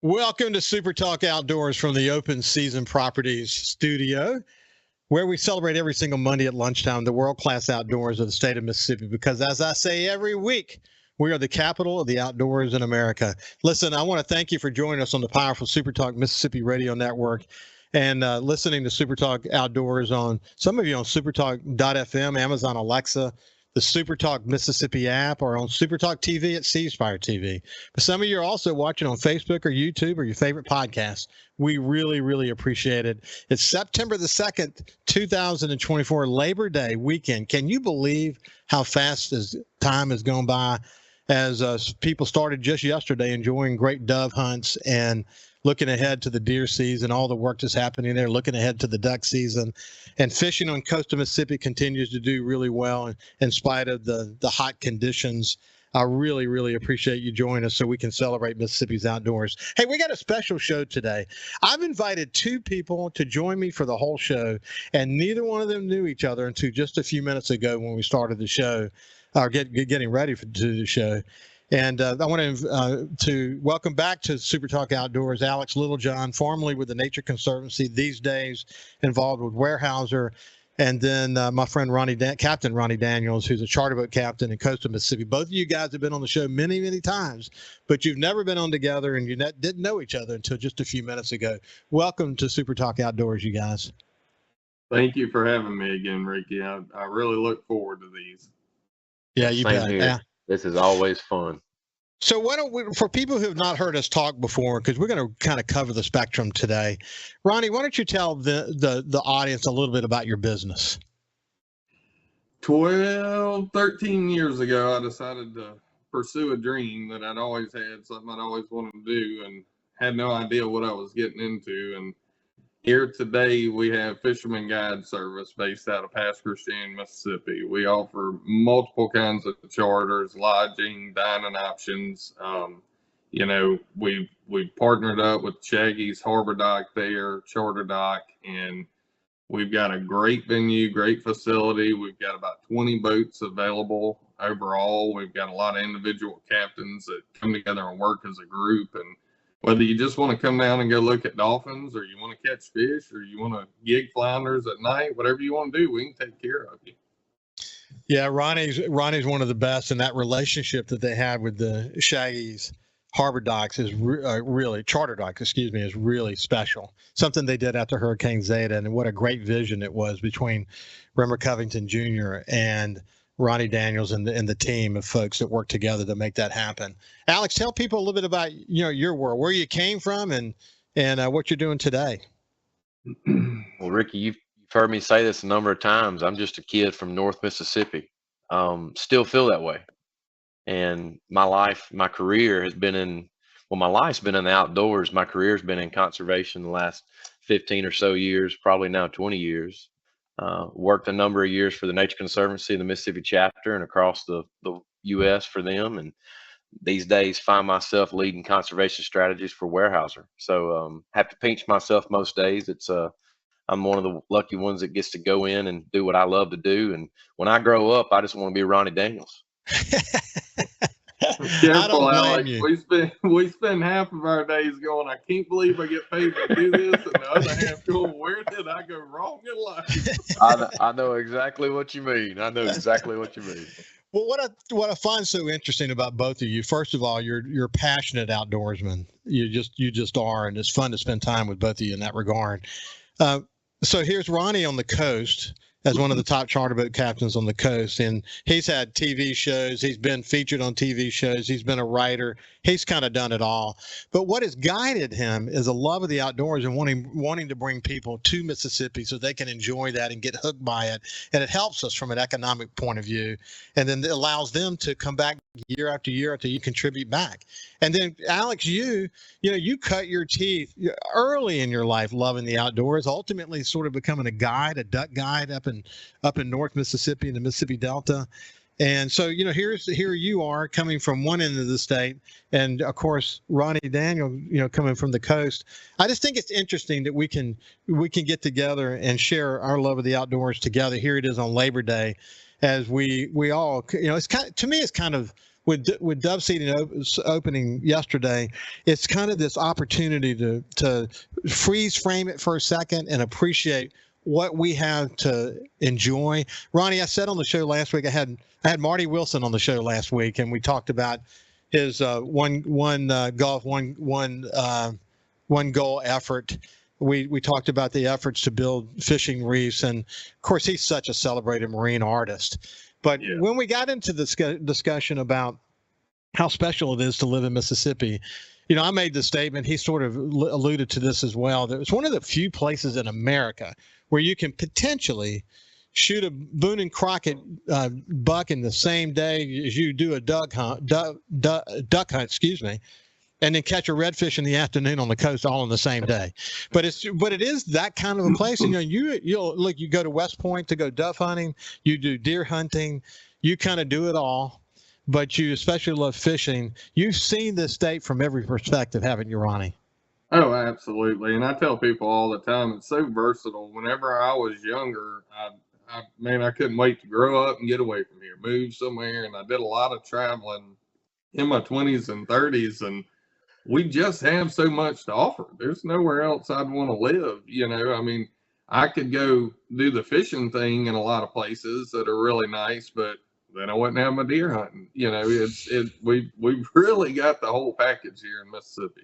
Welcome to SuperTalk Outdoors from the Open Season Properties studio, where we celebrate every single Monday at lunchtime the world-class outdoors of the state of Mississippi. Because as I say every week, we are the capital of the outdoors in America. Listen, I want to thank you for joining us on the powerful SuperTalk Mississippi Radio Network and listening to SuperTalk Outdoors on some of you on SuperTalk.fm, Amazon Alexa, the SuperTalk Mississippi app, or on SuperTalk TV at Ceasefire TV. But some of you are also watching on Facebook or YouTube or your favorite podcast. We really, really appreciate it. It's September the 2nd, 2024, Labor Day weekend. Can you believe how fast time has gone by as people started just yesterday enjoying great dove hunts and looking ahead to the deer season, all the work that's happening there, looking ahead to the duck season. And fishing on coastal Mississippi continues to do really well in spite of the hot conditions. I really, really appreciate you joining us so we can celebrate Mississippi's outdoors. Hey, we got a special show today. I've invited two people to join me for the whole show, and neither one of them knew each other until just a few minutes ago when we started the show, or getting ready to do the show. And I want to welcome back to SuperTalk Outdoors, Alex Littlejohn, formerly with the Nature Conservancy, these days involved with Weyerhaeuser, and then my friend Captain Ronnie Daniels, who's a charter boat captain in coastal Mississippi. Both of you guys have been on the show many, many times, but you've never been on together, and you didn't know each other until just a few minutes ago. Welcome to SuperTalk Outdoors, you guys. Thank you for having me again, Ricky. I really look forward to these. Yeah, you bet. Yeah. This is always fun. So why don't we, for people who have not heard us talk before, because we're going to kind of cover the spectrum today, Ronnie, why don't you tell the audience a little bit about your business? 13 years ago, I decided to pursue a dream that I'd always had, something I'd always wanted to do, and had no idea what I was getting into. And here today, we have Fisherman Guide Service based out of Pass Christian, Mississippi. We offer multiple kinds of charters, lodging, dining options. We've partnered up with Shaggy's Harbor Dock there, Charter Dock, and we've got a great venue, great facility. We've got about 20 boats available overall. We've got a lot of individual captains that come together and work as a group. And whether you just want to come down and go look at dolphins, or you want to catch fish, or you want to gig flounders at night, whatever you want to do, we can take care of you. Yeah, Ronnie's one of the best, and that relationship that they have with the Shaggy's Harbor Docks is really Charter Docks, is really special. Something they did after Hurricane Zeta, and what a great vision it was between Remmer Covington Jr. and Ronnie Daniels and the team of folks that work together to make that happen. Alex, tell people a little bit about your world, where you came from, and what you're doing today. Well, Ricky, you've heard me say this a number of times. I'm just a kid from North Mississippi. Still feel that way. And my career has been in the outdoors. My career's been in conservation the last 15 or so years, probably now 20 years. Worked a number of years for the Nature Conservancy, the Mississippi chapter, and across the U.S. for them. And these days find myself leading conservation strategies for Weyerhaeuser. So have to pinch myself most days. I'm one of the lucky ones that gets to go in and do what I love to do. And when I grow up, I just want to be Ronnie Daniels. Careful, Alex. We spend half of our days going, I can't believe I get paid to do this, and the other half going, where did I go wrong in life? I know exactly what you mean. Well, what I find so interesting about both of you, first of all, you're passionate outdoorsmen. You just are, and it's fun to spend time with both of you in that regard. So here's Ronnie on the coast as one of the top charter boat captains on the coast, and he's had TV shows. He's been featured on TV shows. He's been a writer. He's kind of done it all. But what has guided him is a love of the outdoors and wanting to bring people to Mississippi so they can enjoy that and get hooked by it. And it helps us from an economic point of view, and then it allows them to come back year after year after you contribute back. And then Alex, you cut your teeth early in your life loving the outdoors, ultimately sort of becoming a duck guide up in North Mississippi in the Mississippi Delta. And so, here you are coming from one end of the state, and of course, Ronnie Daniel, coming from the coast. I just think it's interesting that we can get together and share our love of the outdoors together. Here it is on Labor Day, as we all, it's kind of, to me, it's kind of with dove seeding opening yesterday, it's kind of this opportunity to freeze frame it for a second and appreciate what we have to enjoy. Ronnie, I said on the show last week, I had Marty Wilson on the show last week, and we talked about his one goal effort. We talked about the efforts to build fishing reefs, and of course he's such a celebrated marine artist. But when we got into the discussion about how special it is to live in Mississippi, I made the statement, he sort of alluded to this as well, that it's one of the few places in America where you can potentially shoot a Boone and Crockett buck in the same day as you do a duck hunt, and then catch a redfish in the afternoon on the coast all in the same day. But it is that kind of a place. And you go to West Point to go dove hunting, you do deer hunting, you kind of do it all, but you especially love fishing. You've seen this state from every perspective, haven't you, Ronnie? Oh, absolutely. And I tell people all the time, it's so versatile. Whenever I was younger, I couldn't wait to grow up and get away from here, move somewhere. And I did a lot of traveling in my 20s and 30s, and we just have so much to offer. There's nowhere else I'd want to live. I mean, I could go do the fishing thing in a lot of places that are really nice, but then I wouldn't have my deer hunting. We've really got the whole package here in Mississippi.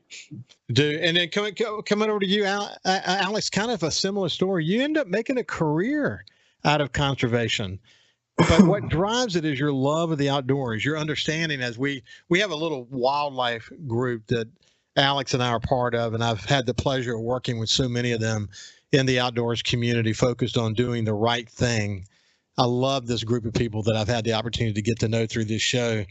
And then coming over to you, Alex, kind of a similar story. You end up making a career out of conservation. But what drives it is your love of the outdoors, your understanding. As we have a little wildlife group that Alex and I are part of, and I've had the pleasure of working with so many of them in the outdoors community focused on doing the right thing. I love this group of people that I've had the opportunity to get to know through this show.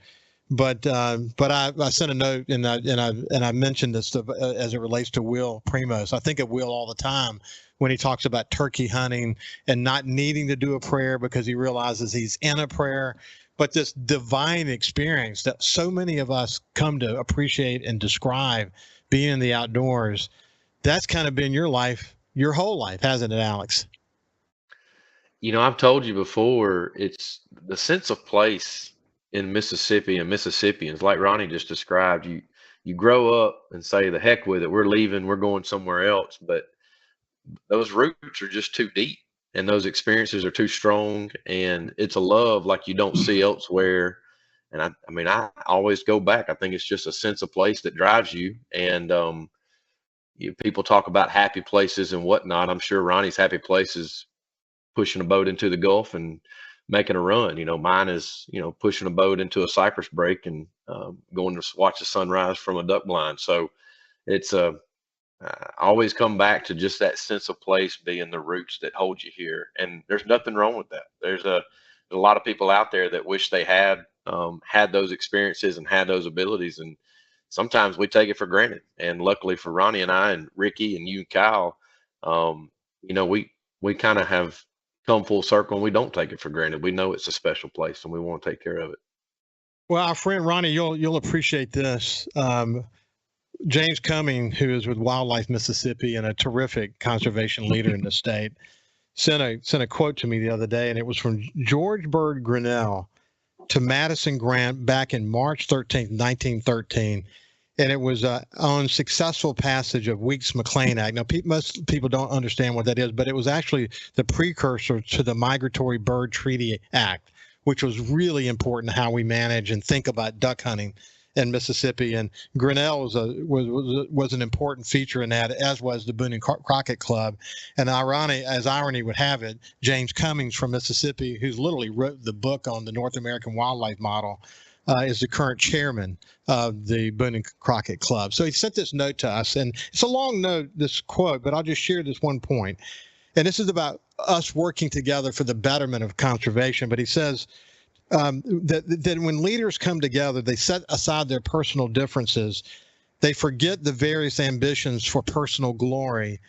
But I sent a note and I mentioned this as it relates to Will Primos. I think of Will all the time when he talks about turkey hunting and not needing to do a prayer because he realizes he's in a prayer. But this divine experience that so many of us come to appreciate and describe, being in the outdoors, that's kind of been your life, your whole life, hasn't it, Alex? I've told you before, it's the sense of place in Mississippi and Mississippians, like Ronnie just described. You grow up and say, the heck with it, we're leaving, we're going somewhere else. But those roots are just too deep, and those experiences are too strong, and it's a love like you don't see elsewhere. And I always go back. I think it's just a sense of place that drives you. And people talk about happy places and whatnot. I'm sure Ronnie's happy place is pushing a boat into the Gulf and making a run. Mine is, pushing a boat into a cypress break and going to watch the sunrise from a duck blind. So it's I always come back to just that sense of place being the roots that hold you here. And there's nothing wrong with that. There's a lot of people out there that wish they had those experiences and had those abilities. And sometimes we take it for granted. And luckily for Ronnie and I and Ricky and you and Kyle, we kind of have come full circle, and we don't take it for granted. We know it's a special place, and we want to take care of it. Well, our friend Ronnie, you'll appreciate this. James Cumming, who is with Wildlife Mississippi and a terrific conservation leader in the state, sent a quote to me the other day, and it was from George Bird Grinnell to Madison Grant back in March 13th, 1913. And it was on successful passage of Weeks-McLean Act. Now, most people don't understand what that is, but it was actually the precursor to the Migratory Bird Treaty Act, which was really important how we manage and think about duck hunting in Mississippi. And Grinnell was an important feature in that, as was the Boone and Crockett Club. And irony would have it, James Cummings from Mississippi, who's literally wrote the book on the North American wildlife model, is the current chairman of the Boone and Crockett Club. So he sent this note to us, and it's a long note, this quote, but I'll just share this one point. And this is about us working together for the betterment of conservation. But he says that when leaders come together, they set aside their personal differences. They forget the various ambitions for personal glory,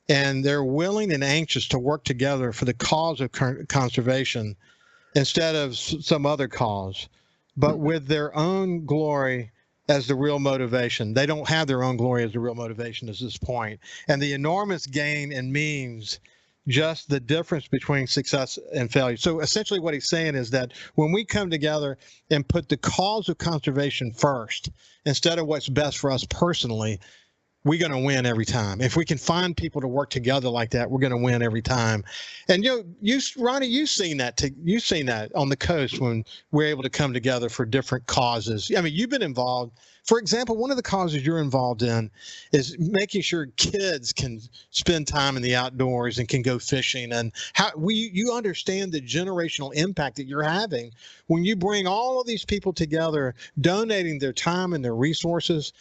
and they're willing and anxious to work together for the cause of conservation instead of some other cause, but with their own glory as the real motivation. They don't have their own glory as the real motivation at this point. And the enormous gain and means just the difference between success and failure. So essentially what he's saying is that when we come together and put the cause of conservation first, instead of what's best for us personally, we're going to win every time. If we can find people to work together like that, we're going to win every time. And Ronnie, you've seen that on the coast when we're able to come together for different causes. I mean, you've been involved. For example, one of the causes you're involved in is making sure kids can spend time in the outdoors and can go fishing. And you understand the generational impact that you're having when you bring all of these people together, donating their time and their resources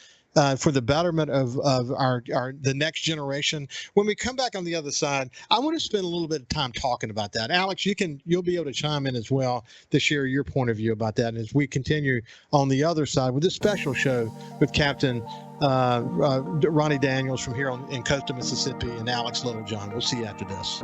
for the betterment of the next generation. When we come back on the other side, I want to spend a little bit of time talking about that. Alex, you'll be able to chime in as well to share your point of view about that. And as we continue on the other side with this special show with Captain Ronnie Daniels from here in Coastal Mississippi and Alex Littlejohn. We'll see you after this.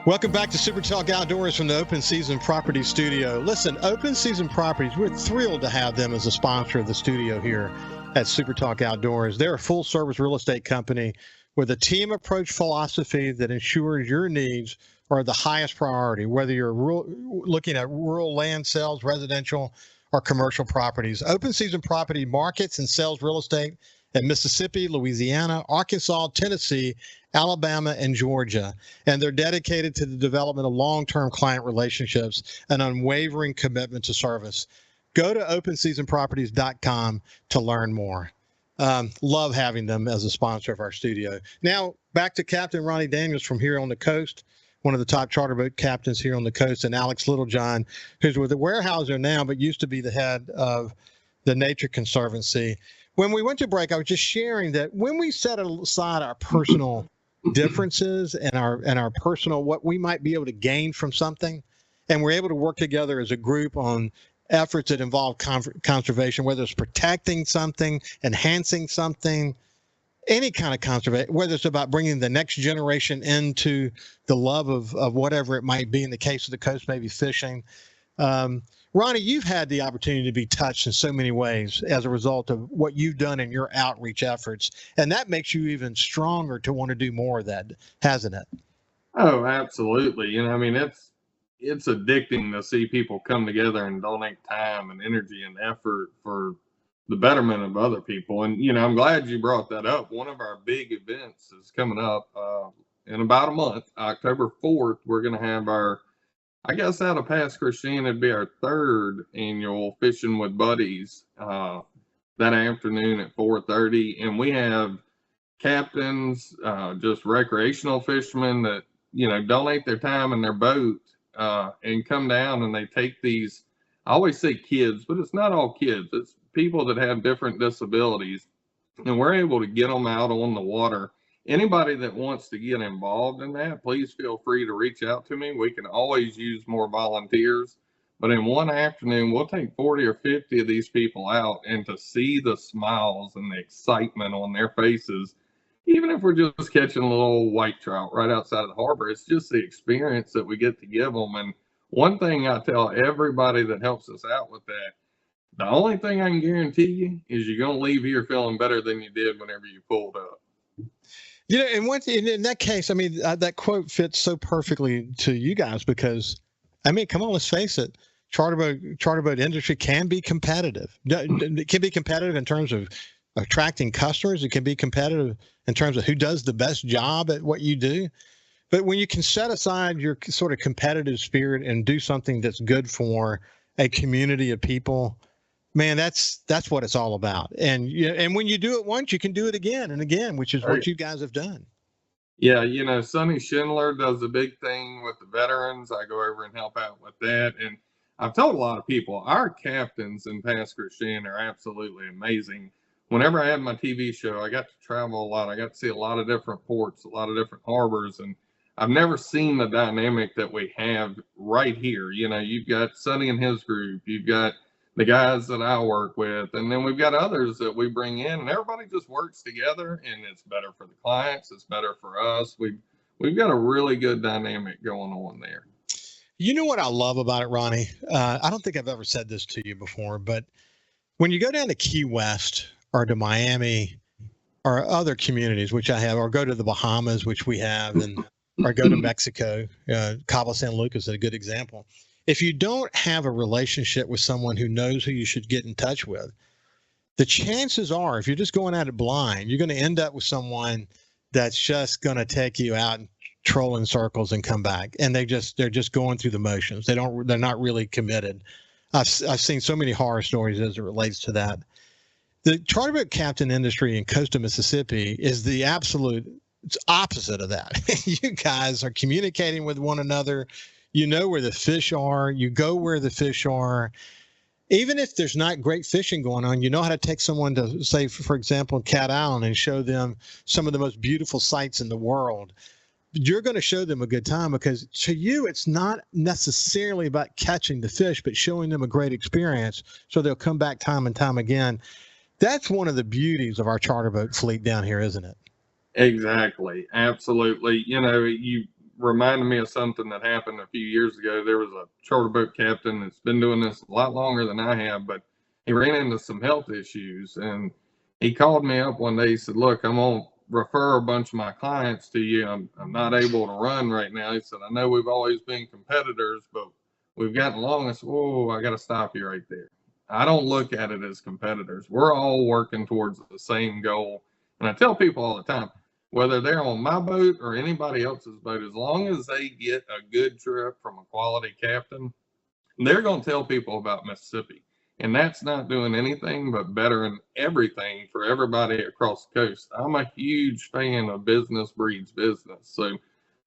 Welcome back to SuperTalk Outdoors from the Open Season Properties Studio. Listen, Open Season Properties, we're thrilled to have them as a sponsor of the studio here at SuperTalk Outdoors. They're a full-service real estate company with a team approach philosophy that ensures your needs are the highest priority, whether you're looking at rural land sales, residential, or commercial properties. Open Season Property markets and sells real estate in Mississippi, Louisiana, Arkansas, Tennessee, Alabama, and Georgia. And they're dedicated to the development of long-term client relationships and unwavering commitment to service. Go to openseasonproperties.com to learn more. Love having them as a sponsor of our studio. Now, back to Captain Ronnie Daniels from here on the coast, one of the top charter boat captains here on the coast, and Alex Littlejohn, who's with the Weyerhaeuser now, but used to be the head of the Nature Conservancy. When we went to break, I was just sharing that when we set aside our personal differences and our personal what we might be able to gain from something, and we're able to work together as a group on efforts that involve conservation, whether it's protecting something, enhancing something, any kind of conservation, whether it's about bringing the next generation into the love of whatever it might be. In the case of the coast, maybe fishing. Ronnie, you've had the opportunity to be touched in so many ways as a result of what you've done in your outreach efforts, and that makes you even stronger to want to do more of that, hasn't it? Oh, absolutely. I mean, it's addicting to see people come together and donate time and energy and effort for the betterment of other people. And, I'm glad you brought that up. One of our big events is coming up in about a month, October 4th. We're going to have I guess out of Pass Christian, it'd be our third annual Fishing with Buddies that afternoon at 4:30. And we have captains, just recreational fishermen that, donate their time in their boat and come down and they take these, I always say kids, but it's not all kids. It's people that have different disabilities. And we're able to get them out on the water. Anybody that wants to get involved in that, please feel free to reach out to me. We can always use more volunteers. But in one afternoon, we'll take 40 or 50 of these people out, and to see the smiles and the excitement on their faces, even if we're just catching a little white trout right outside of the harbor, it's just the experience that we get to give them. And one thing I tell everybody that helps us out with that, the only thing I can guarantee you is you're going to leave here feeling better than you did whenever you pulled up. And in that case, I mean, that quote fits so perfectly to you guys because, I mean, come on, let's face it. Charter boat industry can be competitive. It can be competitive in terms of attracting customers. It can be competitive in terms of who does the best job at what you do. But when you can set aside your sort of competitive spirit and do something that's good for a community of people, man, that's what it's all about. And when you do it once, you can do it again and again, which is what you guys have done. Yeah, Sonny Schindler does a big thing with the veterans. I go over and help out with that. And I've told a lot of people, our captains in Pass Christian are absolutely amazing. Whenever I had my TV show, I got to travel a lot. I got to see a lot of different ports, a lot of different harbors, and I've never seen the dynamic that we have right here. You've got Sonny and his group, you've got the guys that I work with, and then we've got others that we bring in, and everybody just works together, and it's better for the clients, it's better for us. We've got a really good dynamic going on there. You know what I love about it, Ronnie? I don't think I've ever said this to you before, but when you go down to Key West or to Miami, or other communities, which I have, or go to the Bahamas, which we have, and or go to Mexico. Cabo San Lucas is a good example. If you don't have a relationship with someone who knows who you should get in touch with, the chances are, if you're just going at it blind, you're going to end up with someone that's just going to take you out and troll in circles and come back, and they're just going through the motions. They're not really committed. I've seen so many horror stories as it relates to that. The charter boat captain industry in coastal Mississippi is the absolute opposite of that. You guys are communicating with one another. You know where the fish are. You go where the fish are. Even if there's not great fishing going on, you know how to take someone to, say, for example, Cat Island and show them some of the most beautiful sights in the world. You're going to show them a good time, because to you, it's not necessarily about catching the fish, but showing them a great experience so they'll come back time and time again. That's one of the beauties of our charter boat fleet down here, isn't it? Exactly. Absolutely. You reminded me of something that happened a few years ago. There was a charter boat captain that's been doing this a lot longer than I have, but he ran into some health issues, and he called me up one day. He said, "Look, I'm going to refer a bunch of my clients to you. I'm not able to run right now." He said, "I know we've always been competitors, but we've gotten along." I said, "Oh, I got to stop you right there. I don't look at it as competitors. We're all working towards the same goal." And I tell people all the time, whether they're on my boat or anybody else's boat, as long as they get a good trip from a quality captain, they're going to tell people about Mississippi. And that's not doing anything but bettering everything for everybody across the coast. I'm a huge fan of business breeds business. So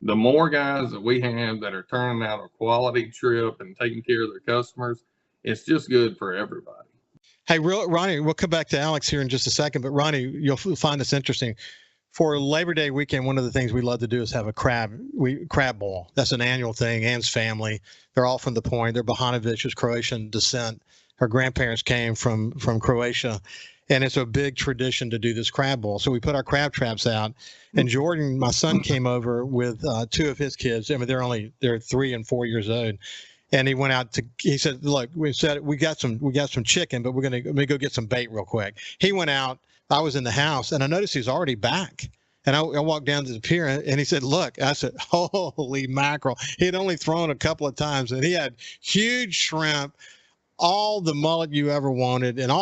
the more guys that we have that are turning out a quality trip and taking care of their customers, it's just good for everybody. Hey, Ronnie, we'll come back to Alex here in just a second, but Ronnie, you'll find this interesting. For Labor Day weekend, one of the things we love to do is have a crab boil. That's an annual thing. Anne's family, they're all from the Point. They're Bahanovich's Croatian descent. Her grandparents came from Croatia, and it's a big tradition to do this crab boil. So we put our crab traps out, and Jordan, my son, came over with two of his kids. I mean, they're 3 and 4 years old. And he went out he said, "Look, we got some chicken, but let me go get some bait real quick." He went out. I was in the house, and I noticed he's already back. And I walked down to the pier, and he said, "Look," I said, "Holy mackerel." He had only thrown a couple of times, and he had huge shrimp, all the mullet you ever wanted, and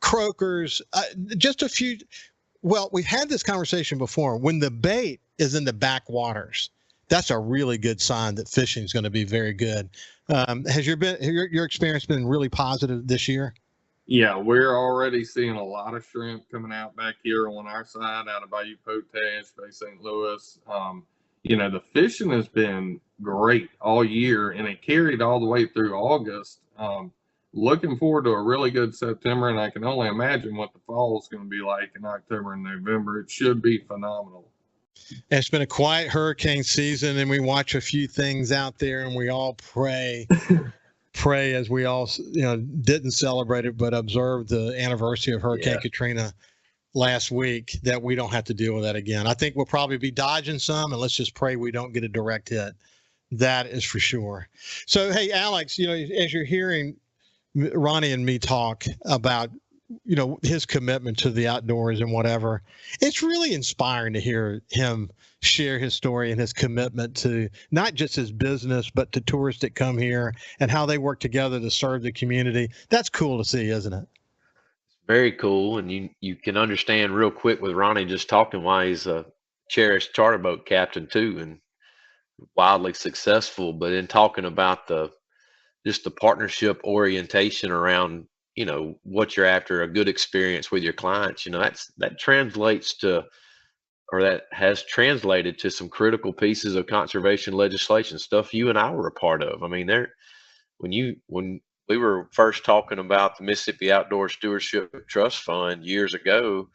croakers, just a few. Well, we've had this conversation before. When the bait is in the backwaters, that's a really good sign that fishing is going to be very good. Has your experience been really positive this year? Yeah, we're already seeing a lot of shrimp coming out back here on our side, out of Bayou Potash, Bay St. Louis. The fishing has been great all year, and it carried all the way through August. Looking forward to a really good September, and I can only imagine what the fall is going to be like in October and November. It should be phenomenal. It's been a quiet hurricane season, and we watch a few things out there, and we all pray as we all didn't celebrate it, but observed the anniversary of Hurricane Katrina last week, that we don't have to deal with that again. I think we'll probably be dodging some, and let's just pray we don't get a direct hit. That is for sure. So, hey, Alex, as you're hearing Ronnie and me talk about his commitment to the outdoors and whatever, it's really inspiring to hear him share his story and his commitment to not just his business, but to tourists that come here and how they work together to serve the community. That's cool to see, isn't it? Very cool. And you can understand real quick with Ronnie just talking why he's a cherished charter boat captain too, and wildly successful. But in talking about just the partnership orientation around what you're after, a good experience with your clients, that translates to, or that has translated to, some critical pieces of conservation legislation, stuff you and I were a part of. I mean, when we were first talking about the Mississippi Outdoor Stewardship Trust Fund years ago,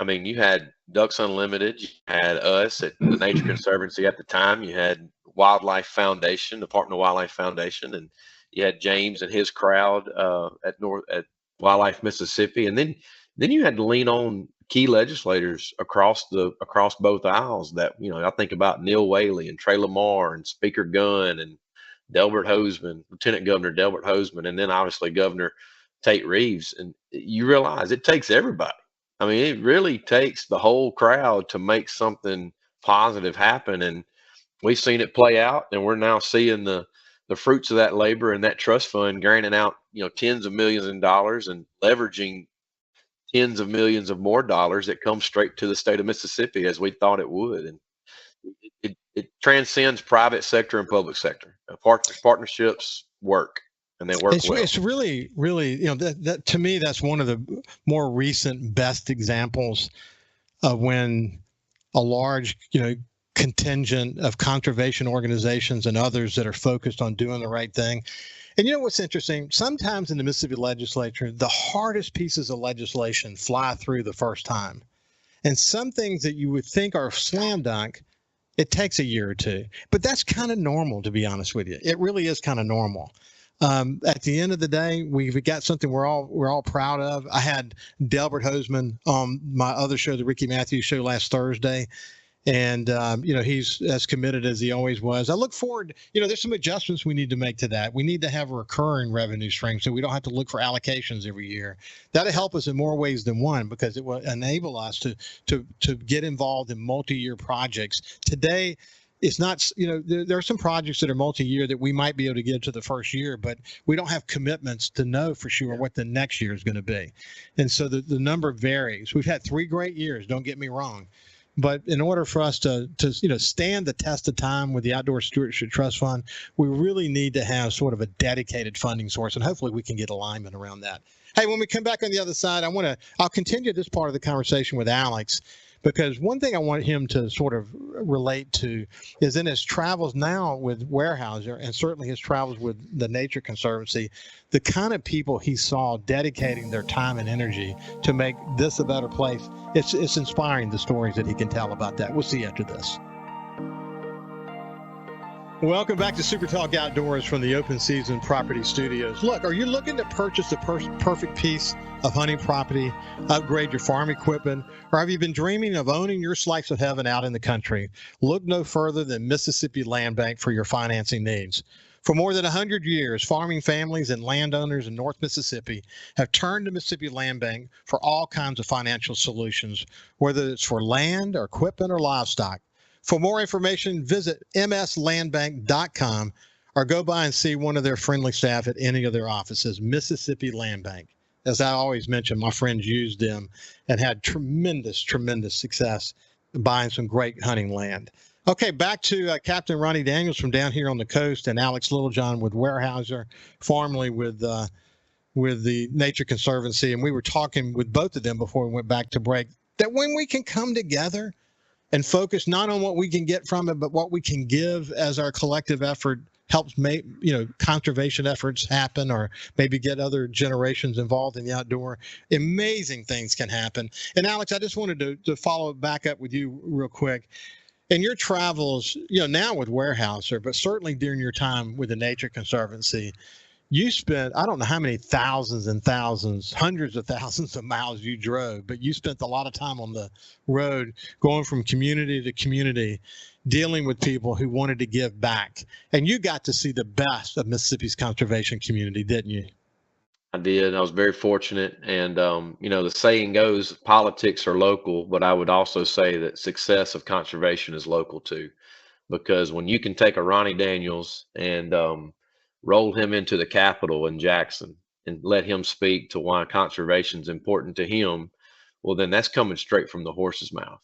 I mean, you had Ducks Unlimited, you had us at the Nature Conservancy at the time, you had Wildlife Foundation, Department of Wildlife Foundation, and you had James and his crowd at Wildlife Mississippi, and then you had to lean on key legislators across both aisles. That I think about Neil Whaley and Trey Lamar and Speaker Gunn and Delbert Hoseman, Lieutenant Governor Delbert Hoseman, and then obviously Governor Tate Reeves. And you realize it takes everybody. I mean, it really takes the whole crowd to make something positive happen. And we've seen it play out, and we're now seeing the fruits of that labor and that trust fund granting out, tens of millions of dollars and leveraging tens of millions of more dollars that come straight to the state of Mississippi as we thought it would. And it transcends private sector and public sector. Partnerships work, and they work well. It's really, really, that to me, that's one of the more recent best examples of when a large, contingent of conservation organizations and others that are focused on doing the right thing. And you know what's interesting? Sometimes in the Mississippi legislature, the hardest pieces of legislation fly through the first time. And some things that you would think are slam dunk, it takes a year or two. But that's kind of normal, to be honest with you. It really is kind of normal. At the end of the day, we've got something we're all proud of. I had Delbert Hoseman on my other show, the Ricky Matthews Show, last Thursday. And, he's as committed as he always was. I look forward, there's some adjustments we need to make to that. We need to have a recurring revenue stream so we don't have to look for allocations every year. That'll help us in more ways than one, because it will enable us to get involved in multi-year projects. Today, it's not, there are some projects that are multi-year that we might be able to get to the first year, but we don't have commitments to know for sure what the next year is going to be. And so the number varies. We've had 3 great years, don't get me wrong. But in order for us to stand the test of time with the Outdoor Stewardship Trust Fund, we really need to have sort of a dedicated funding source, and hopefully we can get alignment around that. Hey, when we come back on the other side, I'll continue this part of the conversation with Alex, because one thing I want him to sort of relate to is in his travels now with Weyerhaeuser, and certainly his travels with the Nature Conservancy, the kind of people he saw dedicating their time and energy to make this a better place. It's inspiring, the stories that he can tell about that. We'll see you after this. Welcome back to SuperTalk Outdoors from the Open Season Property Studios. Look, are you looking to purchase the perfect piece of hunting property, upgrade your farm equipment, or have you been dreaming of owning your slice of heaven out in the country? Look no further than Mississippi Land Bank for your financing needs. For more than 100 years, farming families and landowners in North Mississippi have turned to Mississippi Land Bank for all kinds of financial solutions, whether it's for land or equipment or livestock. For more information, visit mslandbank.com or go by and see one of their friendly staff at any of their offices. Mississippi Land Bank. As I always mention, my friends used them and had tremendous success buying some great hunting land. Okay, back to Captain Ronnie Daniels from down here on the coast, and Alex Littlejohn with Weyerhaeuser, formerly with the Nature Conservancy. And we were talking with both of them before we went back to break, that when we can come together and focus not on what we can get from it, but what we can give as our collective effort helps make, conservation efforts happen, or maybe get other generations involved in the outdoor. Amazing things can happen. And Alex, I just wanted to follow back up with you real quick. In your travels, now with Weyerhaeuser, but certainly during your time with the Nature Conservancy, you spent, I don't know how many thousands and thousands, hundreds of thousands of miles you drove, but you spent a lot of time on the road going from community to community, dealing with people who wanted to give back. And you got to see the best of Mississippi's conservation community, didn't you? I did. I was very fortunate. And, the saying goes, politics are local, but I would also say that success of conservation is local too. Because when you can take a Ronnie Daniels and roll him into the Capitol in Jackson and let him speak to why conservation is important to him, well, then that's coming straight from the horse's mouth.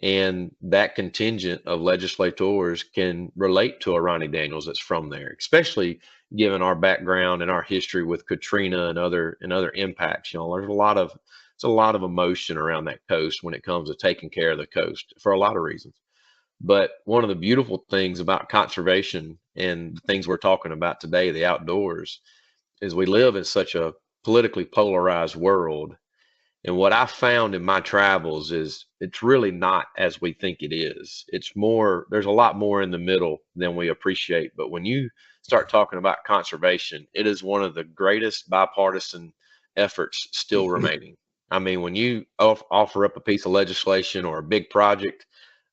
And that contingent of legislators can relate to a Ronnie Daniels that's from there, especially given our background and our history with Katrina and other impacts. There's a lot of emotion around that coast when it comes to taking care of the coast for a lot of reasons. But one of the beautiful things about conservation and the things we're talking about today, the outdoors, is we live in such a politically polarized world. And what I found in my travels is it's really not as we think it is. It's more, there's a lot more in the middle than we appreciate. But when you start talking about conservation, it is one of the greatest bipartisan efforts still remaining. I mean, when you offer up a piece of legislation or a big project,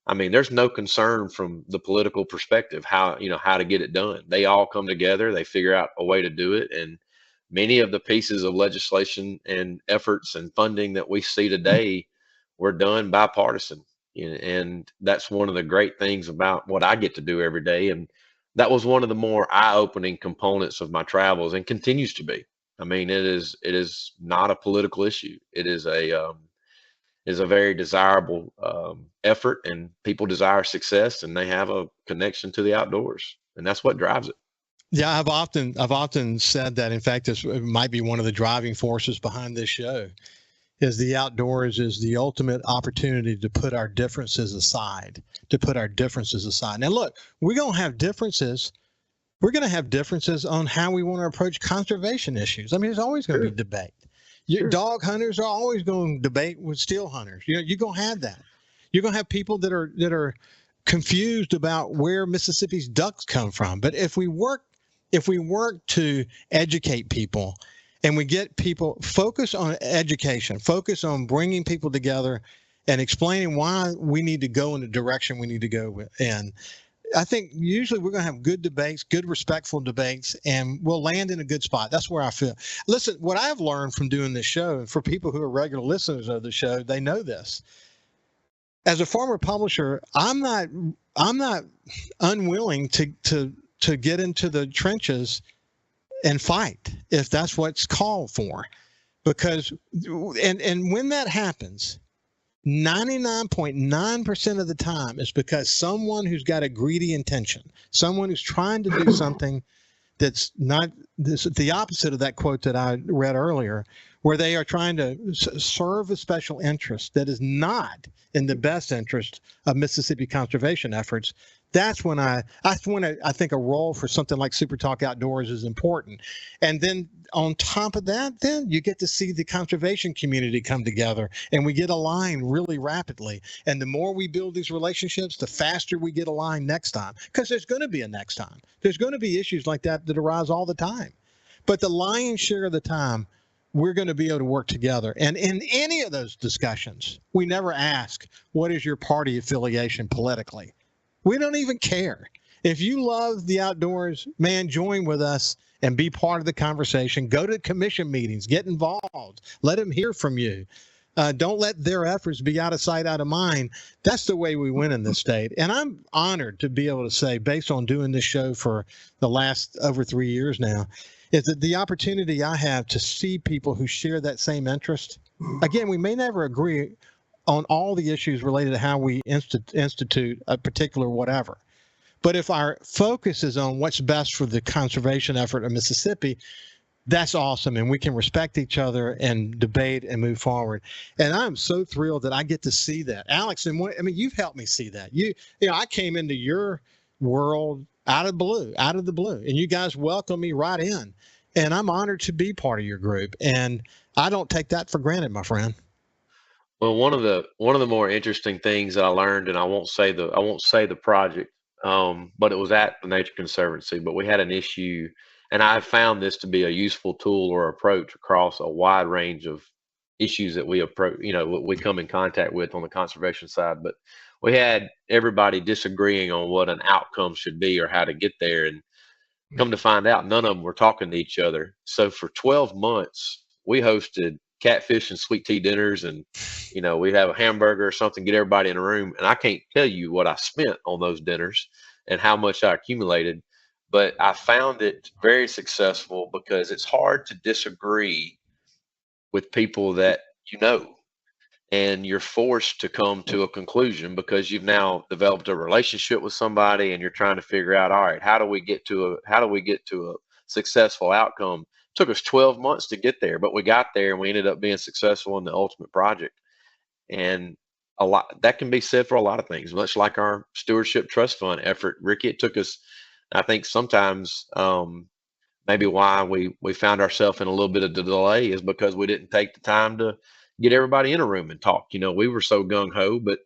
I mean, there's no concern from the political perspective how to get it done. They all come together, they figure out a way to do it, and many of the pieces of legislation and efforts and funding that we see today were done bipartisan. And that's one of the great things about what I get to do every day. And that was one of the more eye-opening components of my travels, and continues to be. I mean, it is not a political issue. It is a very desirable effort, and people desire success, and they have a connection to the outdoors, and that's what drives it. Yeah, I've often said that. In fact, this might be one of the driving forces behind this show. Is the outdoors is the ultimate opportunity to put our differences aside. Now, look, we're gonna have differences. We're gonna have differences on how we want to approach conservation issues. I mean, there's always going to be debate. Dog hunters are always going to debate with steel hunters. You're going to have that. You're going to have people that are confused about where Mississippi's ducks come from. But if we work to educate people, and we get people focus on education, focus on bringing people together and explaining why we need to go in the direction we need to go in, I think usually we're going to have good debates, good respectful debates, and we'll land in a good spot. That's where I feel. Listen, what I've learned from doing this show, and for people who are regular listeners of the show, they know this. As a former publisher, I'm not unwilling to get into the trenches and fight if that's what's called for, because and when that happens, 99.9% of the time is because someone who's got a greedy intention, someone who's trying to do something that's not the opposite of that quote that I read earlier, where they are trying to serve a special interest that is not in the best interest of Mississippi conservation efforts. That's when I think a role for something like SuperTalk Outdoors is important. And then on top of that, then you get to see the conservation community come together, and we get aligned really rapidly. And the more we build these relationships, the faster we get aligned next time, because there's going to be a next time. There's going to be issues like that arise all the time. But the lion's share of the time, we're going to be able to work together. And in any of those discussions, we never ask, what is your party affiliation politically? We don't even care. If you love the outdoors, man, join with us and be part of the conversation. Go to commission meetings, get involved, let them hear from you. Don't let their efforts be out of sight, out of mind. That's the way we win in this state. And I'm honored to be able to say, based on doing this show for the last over 3 years now, is that the opportunity I have to see people who share that same interest. Again, we may never agree on all the issues related to how we institute a particular whatever. But if our focus is on what's best for the conservation effort of Mississippi, that's awesome. And we can respect each other and debate and move forward. And I'm so thrilled that I get to see that. Alex, you've helped me see that. I came into your world out of the blue, and you guys welcomed me right in. And I'm honored to be part of your group. And I don't take that for granted, my friend. Well, one of the more interesting things that I learned, and I won't say the project, but it was at the Nature Conservancy. But we had an issue, and I found this to be a useful tool or approach across a wide range of issues that we approach. We come in contact with on the conservation side. But we had everybody disagreeing on what an outcome should be or how to get there, and come to find out, none of them were talking to each other. So for 12 months, we hosted catfish and sweet tea dinners, and we'd have a hamburger or something, get everybody in a room. And I can't tell you what I spent on those dinners and how much I accumulated, but I found it very successful because it's hard to disagree with people that and you're forced to come to a conclusion because you've now developed a relationship with somebody, and you're trying to figure out, all right, how do we get to a successful outcome? Took us 12 months to get there, but we got there, and we ended up being successful in the ultimate project. And a lot that can be said for a lot of things, much like our stewardship trust fund effort. Ricky, it took us, I think sometimes maybe why we found ourselves in a little bit of delay is because we didn't take the time to get everybody in a room and talk. We were so gung-ho, but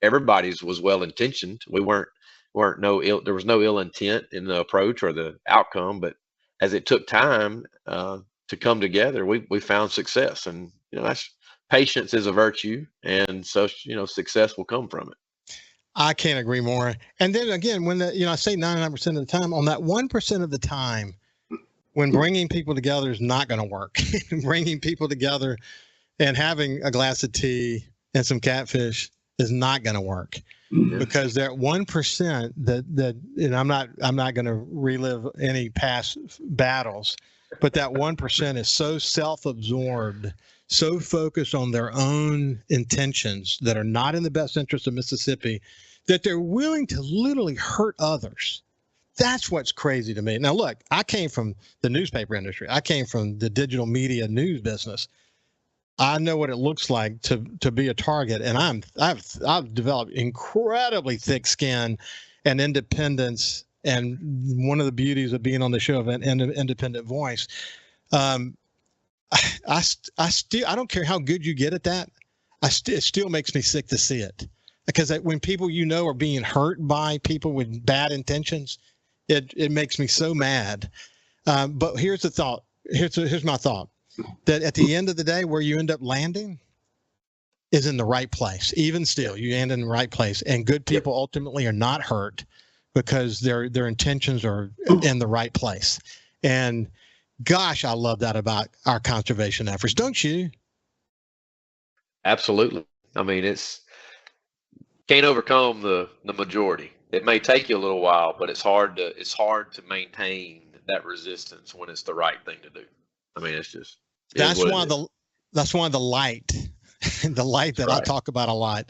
everybody's was well-intentioned. There was no ill intent in the approach or the outcome, but as it took time to come together, we found success. And that's patience is a virtue, and so success will come from it. I can't agree more. And then again, when I say 99% of the time, on that 1% of the time when bringing people together is not going to work. Bringing people together and having a glass of tea and some catfish is not going to work. Because that 1% that and I'm not going to relive any past battles, but that 1% is so self-absorbed, so focused on their own intentions that are not in the best interest of Mississippi, that they're willing to literally hurt others. That's what's crazy to me. Now, look, I came from the newspaper industry. I came from the digital media news business. I know what it looks like to be a target, and I've developed incredibly thick skin and independence. And one of the beauties of being on the show of an independent voice, I don't care how good you get at that. It still makes me sick to see it, because when people are being hurt by people with bad intentions, it makes me so mad. But here's the thought. Here's my thought. That at the end of the day, where you end up landing is in the right place. Even still, you end in the right place, and good people ultimately are not hurt because their intentions are in the right place. And gosh, I love that about our conservation efforts, don't you? Absolutely. I mean, can't overcome the majority. It may take you a little while, but it's hard to maintain that resistance when it's the right thing to do. I mean, that's why the light, the light that I talk about a lot,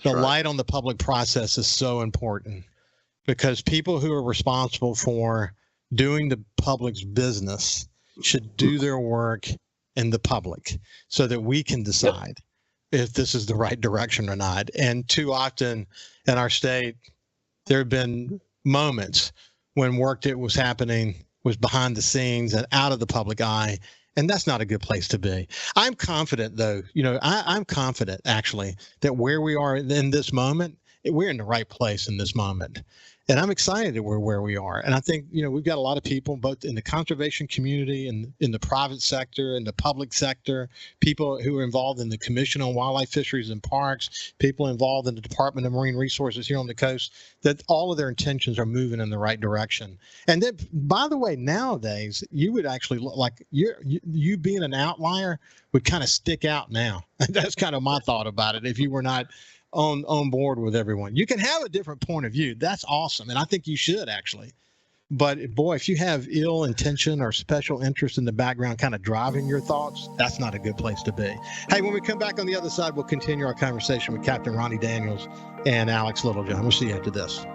light on the public process is so important, because people who are responsible for doing the public's business should do their work in the public so that we can decide if this is the right direction or not. And too often in our state, there have been moments when work that was happening was behind the scenes and out of the public eye. And that's not a good place to be. I'm confident, though, I'm confident, actually, that where we are in this moment, we're in the right place in this moment. And I'm excited that we're where we are. And I think, we've got a lot of people, both in the conservation community and in the private sector and the public sector, people who are involved in the Commission on Wildlife, Fisheries, and Parks, people involved in the Department of Marine Resources here on the coast, that all of their intentions are moving in the right direction. And then, by the way, nowadays, you would actually look like you being an outlier would kind of stick out now. That's kind of my thought about it. If you were not on board with everyone, you can have a different point of view. That's awesome, and I think you should, actually. But boy, if you have ill intention or special interest in the background kind of driving your thoughts, that's not a good place to be. Hey, when we come back on the other side, we'll continue our conversation with Captain Ronnie Daniels and Alex Littlejohn. We'll see you after this.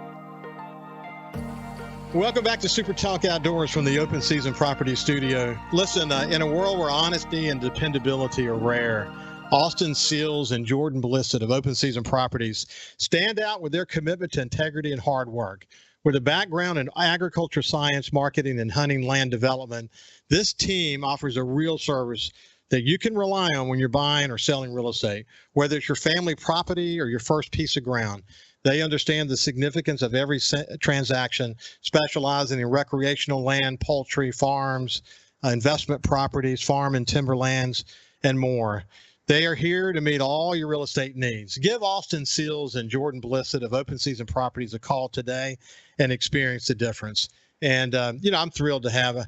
Welcome back to Super Talk Outdoors from the Open Season Property Studio. Listen, in a world where honesty and dependability are rare, Austin Seals and Jordan Blissett of Open Season Properties stand out with their commitment to integrity and hard work. With a background in agriculture science, marketing, and hunting land development, this team offers a real service that you can rely on when you're buying or selling real estate. Whether it's your family property or your first piece of ground, they understand the significance of every transaction, specializing in recreational land, poultry, farms, investment properties, farm and timberlands, and more. They are here to meet all your real estate needs. Give Austin Seals and Jordan Blissett of Open Season Properties a call today and experience the difference. And, I'm thrilled to have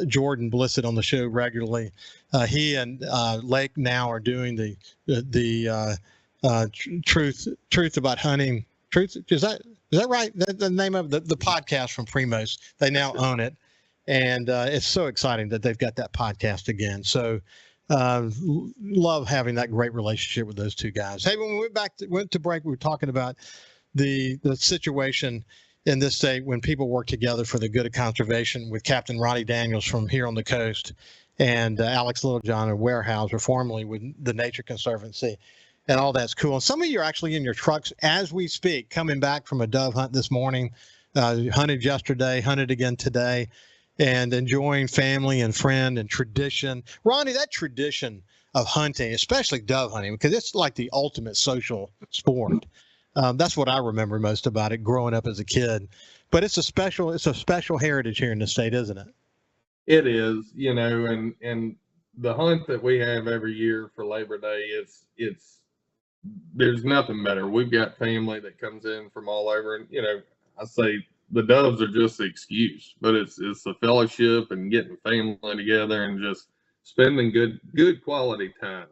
Jordan Blissett on the show regularly. He and Lake now are doing the truth about hunting. Truth, is that right? The name of the podcast from Primos. They now own it. And it's so exciting that they've got that podcast again. So, love having that great relationship with those two guys. Hey, when we went to break, we were talking about the situation in this state when people work together for the good of conservation, with Captain Ronnie Daniels from here on the coast and Alex Littlejohn of Weyerhaeuser, formerly with the Nature Conservancy, and all that's cool. And some of you are actually in your trucks as we speak, coming back from a dove hunt this morning, hunted yesterday, hunted again today, and enjoying family and friend and tradition. Ronnie, that tradition of hunting, especially dove hunting, because it's like the ultimate social sport. That's what I remember most about it growing up as a kid. But it's a special heritage here in the state, isn't it? It is, and the hunt that we have every year for Labor Day, there's nothing better. We've got family that comes in from all over, and I say the doves are just the excuse, but it's the fellowship and getting family together and just spending good quality time.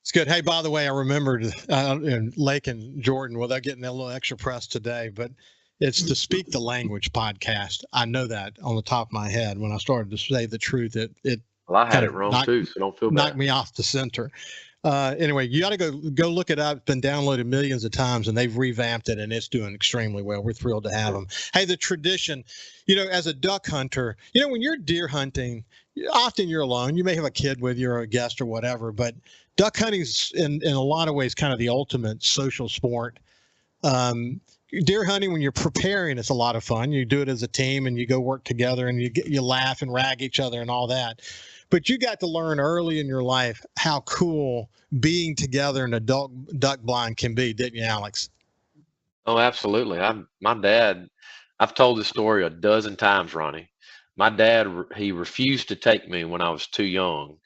It's good. Hey, by the way, I remembered in Lake and Jordan, without getting a little extra press today, but it's the Speak the Language podcast. I know that on the top of my head when I started to say the truth. Well, I had it wrong too, so don't feel bad. Knocked me off the center. Anyway, you got to go look it up. It's been downloaded millions of times, and they've revamped it, and it's doing extremely well. We're thrilled to have them. Hey, the tradition, as a duck hunter, when you're deer hunting, often you're alone. You may have a kid with you or a guest or whatever, but duck hunting is in a lot of ways kind of the ultimate social sport. Deer hunting, when you're preparing, it's a lot of fun. You do it as a team, and you go work together, and you laugh and rag each other and all that. But you got to learn early in your life how cool being together in a duck blind can be, didn't you, Alex? Oh, absolutely. My dad, I've told this story a dozen times, Ronnie. My dad, he refused to take me when I was too young.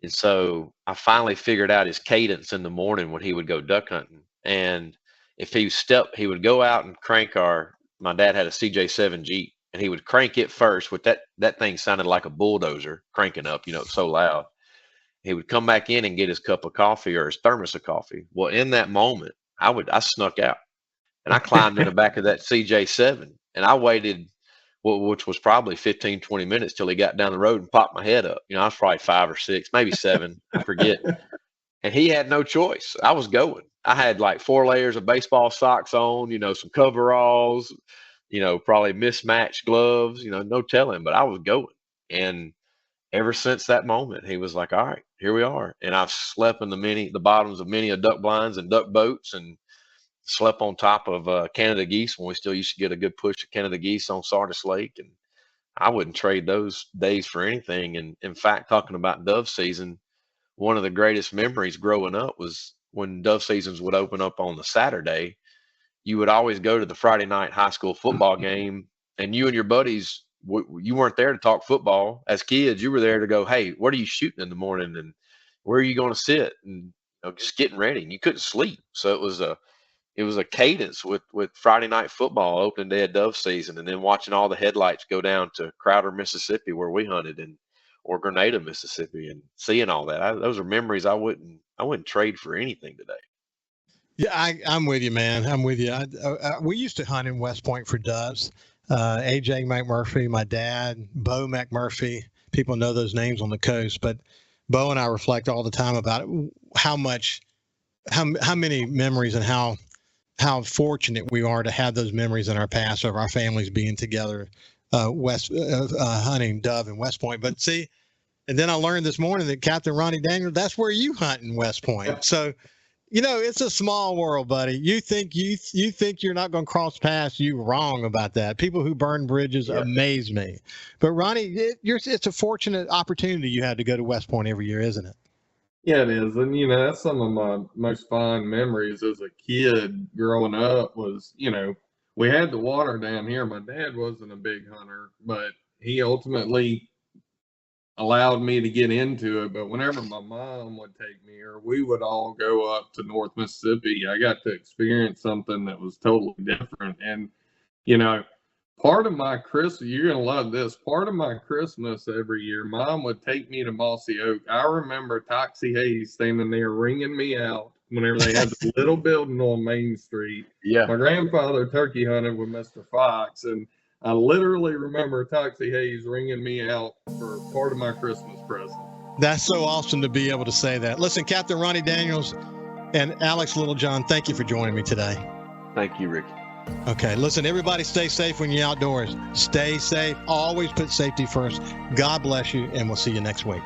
And so I finally figured out his cadence in the morning when he would go duck hunting. And if he would go out and crank my dad had a CJ7 Jeep. And he would crank it first with that thing sounded like a bulldozer cranking up, it's so loud. He would come back in and get his cup of coffee or his thermos of coffee. Well, in that moment, I snuck out and I climbed in the back of that CJ7 and I waited, which was probably 15, 20 minutes till he got down the road and popped my head up. I was probably 5 or 6, maybe 7, I forget. And he had no choice. I was going. I had like 4 layers of baseball socks on, some coveralls, probably mismatched gloves, no telling, but I was going. And ever since that moment, he was like, all right, here we are. And I've slept in the bottoms of many duck blinds and duck boats and slept on top of Canada geese when we still used to get a good push of Canada geese on Sardis Lake. And I wouldn't trade those days for anything. And in fact, talking about dove season, one of the greatest memories growing up was when dove seasons would open up on the Saturday. You would always go to the Friday night high school football game, and you and your buddies, you weren't there to talk football. As kids, you were there to go, hey, what are you shooting in the morning, and where are you going to sit, and just getting ready. And you couldn't sleep, so it was a cadence with Friday night football, opening day of dove season, and then watching all the headlights go down to Crowder, Mississippi, where we hunted, or Grenada, Mississippi, and seeing all that. Those are memories I wouldn't trade for anything today. Yeah, I'm with you, man. I'm with you. We used to hunt in West Point for doves. AJ McMurphy, my dad, Bo McMurphy. People know those names on the coast, but Bo and I reflect all the time about it, how many memories and how fortunate we are to have those memories in our past of our families being together, hunting dove in West Point. But see, and then I learned this morning that Captain Ronnie Daniels, that's where you hunt in West Point. Yeah. So. It's a small world, buddy. You think you're not going to cross paths. You're wrong about that. People who burn bridges amaze me. But Ronnie, it's a fortunate opportunity you had to go to West Point every year, isn't it? Yeah, it is. And, that's some of my most fond memories as a kid growing up was, we had the water down here. My dad wasn't a big hunter, but he ultimately allowed me to get into it. But whenever my mom would take me, or we would all go up to North Mississippi, I got to experience something that was totally different. And, part of my Christmas, you're going to love this, part of my Christmas every year, Mom would take me to Mossy Oak. I remember Toxie Hayes standing there ringing me out whenever they had the little building on Main Street. Yeah. My grandfather turkey hunted with Mr. Fox, and I literally remember Toxie Hayes ringing me out for part of my Christmas present. That's so awesome to be able to say that. Listen, Captain Ronnie Daniels and Alex Littlejohn, thank you for joining me today. Thank you, Ricky. Okay, listen, everybody stay safe when you're outdoors. Stay safe. Always put safety first. God bless you, and we'll see you next week.